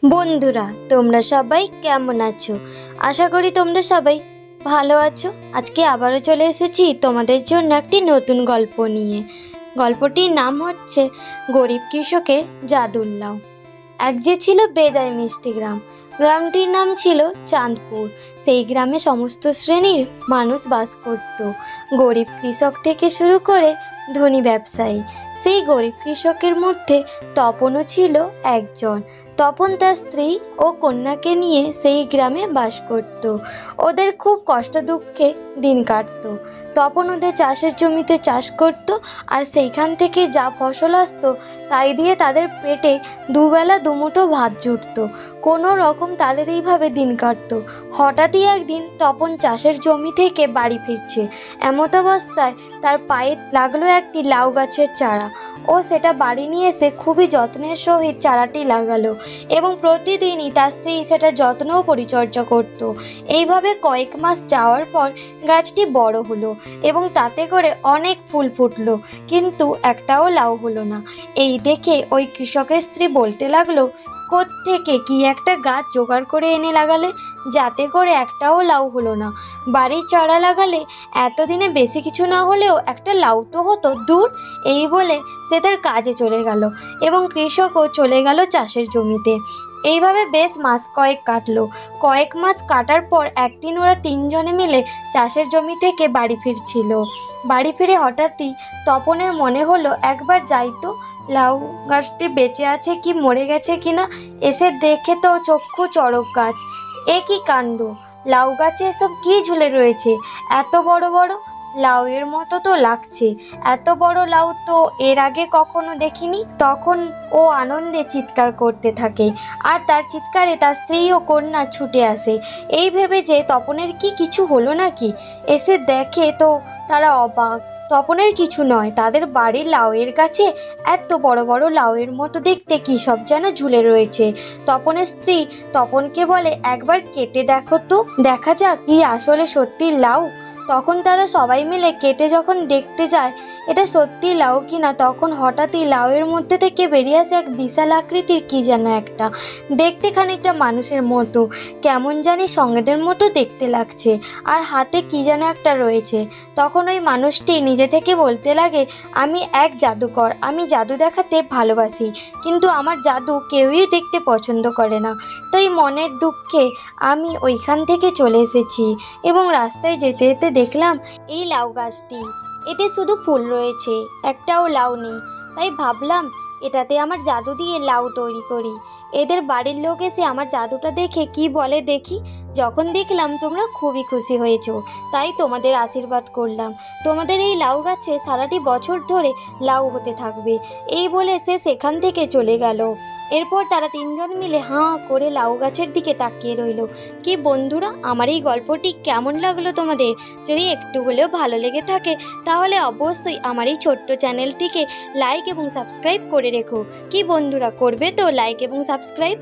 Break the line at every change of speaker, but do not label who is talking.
বন্ধুরা, তোমরা সবাই কেমন আছো? আশা করি তোমরা সবাই ভালো আছো। আজকে আবারও চলে এসেছি তোমাদের জন্য একটি নতুন গল্প নিয়ে। গল্পটির নাম হচ্ছে গরিব কৃষকের জাদুর লাউ। এক যে ছিল বেজায় মিষ্টি গ্রাম। গ্রামটির নাম ছিল চাঁদপুর। সেই গ্রামে সমস্ত শ্রেণীর মানুষ বাস করত, গরিব কৃষক থেকে শুরু করে ধনী ব্যবসায়ী। সেই গরিব কৃষকের মধ্যে তপনও ছিল একজন। তপন তার স্ত্রী ও কন্যাকে নিয়ে সেই গ্রামে বাস করত। ওদের খুব কষ্ট দুঃখে দিন কাটতো। তপন ওদের চাষের জমিতে চাষ করত, আর সেইখান থেকে যা ফসল আসতো তাই দিয়ে তাদের পেটে দুবেলা দুমুঠো ভাত জুটতো। কোনো রকম তাদের এইভাবে দিন কাটতো। হঠাৎই একদিন তপন চাষের জমি থেকে বাড়ি ফিরছে। এমতাবস্থায় তার পায়ে লাগলো একটি লাউ গাছের চারা। ও সেটা বাড়ি নিয়ে এসে খুবই যত্নের সহিত চারাটি লাগালো এবং প্রতিদিনই তার স্ত্রী সেটা যত্ন ও পরিচর্যা করত। এইভাবে কয়েক মাস যাওয়ার পর গাছটি বড় হলো এবং তাতে করে অনেক ফুল ফুটলো, কিন্তু একটাও লাউ হলো না। এই দেখে ওই কৃষকের স্ত্রী বলতে লাগলো, কোত্থেকে কি একটা গাছ জোগাড় করে এনে লাগালে, যাতে করে একটাও লাউ হলো না। বাড়ির চারা লাগালে এতদিনে বেশি কিছু না হলেও একটা লাউ তো হতো। দূর! এই বলে সে তার কাজে চলে গেল এবং কৃষকও চলে গেল চাষের জমিতে। এইভাবে বেশ মাস কয়েক কাটলো। কয়েক মাস কাটার পর একদিন ওরা তিনজনে মিলে চাষের জমি থেকে বাড়ি ফিরছিল। বাড়ি ফিরে হঠাৎই তপনের মনে হলো একবার যাই তো, লাউ গাছটি বেঁচে আছে কি মরে গেছে কিনা। এসে দেখে তো চক্ষু চড়ক গাছ। এ কি কাণ্ড! লাউ গাছে এসব কি ঝুলে রয়েছে? এত বড় বড় লাউয়ের মতো তো লাগছে। এত বড় লাউ তো এর আগে কখনো দেখিনি। তখন ও আনন্দে চিৎকার করতে থাকে, আর তার চিৎকারে তার স্ত্রী ও কন্যা ছুটে আসে। এই ভেবে যে তপনের কি কিছু হলো নাকি। এসে দেখে তো তারা অবাক। তপনের কিছু নয়, তাদের বাড়ির লাউয়ের গাছে এত বড় বড় লাউয়ের মতো দেখতে কী সব যেন ঝুলে রয়েছে। তপনের স্ত্রী তপনকে বলে, একবার কেটে দেখো তো, দেখা যাক কি আসলে সত্যি লাউ। তখন তারা সবাই মিলে কেটে যখন দেখতে যায় এটা সত্যি লাউ কিনা, তখন হঠাৎই লাউয়ের মধ্যে থেকে বেরিয়ে আসে এক বিশাল আকৃতির কি যেন একটা। দেখতে খানিকটা মানুষের মতো, কেমন জানি সঙ্গেদের মতো দেখতে লাগছে, আর হাতে কি যেন একটা রয়েছে। তখন ওই মানুষটি নিজে থেকে বলতে লাগে, আমি এক জাদুকর, আমি জাদু দেখাতে ভালোবাসি, কিন্তু আমার জাদু কেউই দেখতে পছন্দ করে না, তাই মনের দুঃখে আমি ওইখান থেকে চলে এসেছি এবং রাস্তায় যেতে যেতে দেখলাম এই লাউ গাছটি, এতে শুধু ফুল রয়েছে, একটাও লাউ নেই। তাই ভাবলাম এটাতে আমার জাদু দিয়ে লাউ তৈরি করি। এদের বাড়ির লোক এসে আমার জাদুটা দেখে কি বলে দেখি। যখন দেখলাম তোমরা খুবই খুশি হয়েছো, তাই তোমাদের আশীর্বাদ করলাম। তোমাদের এই লাউ গাছে সারাটি বছর ধরে লাউ হতে থাকবে। এই বলে সে সেখান থেকে চলে গেল। এরপর তারা তিনজন মিলে হাঁ করে লাউ গাছের দিকে তাকিয়ে রইল। কি বন্ধুরা, আমার এই গল্পটি কেমন লাগলো তোমাদের? যদি একটু হলেও ভালো লেগে থাকে তাহলে অবশ্যই আমার এই ছোট্ট চ্যানেলটিকে লাইক এবং সাবস্ক্রাইব করে রেখো। কি বন্ধুরা, করবে তো লাইক এবং সাবস্ক্রাইব?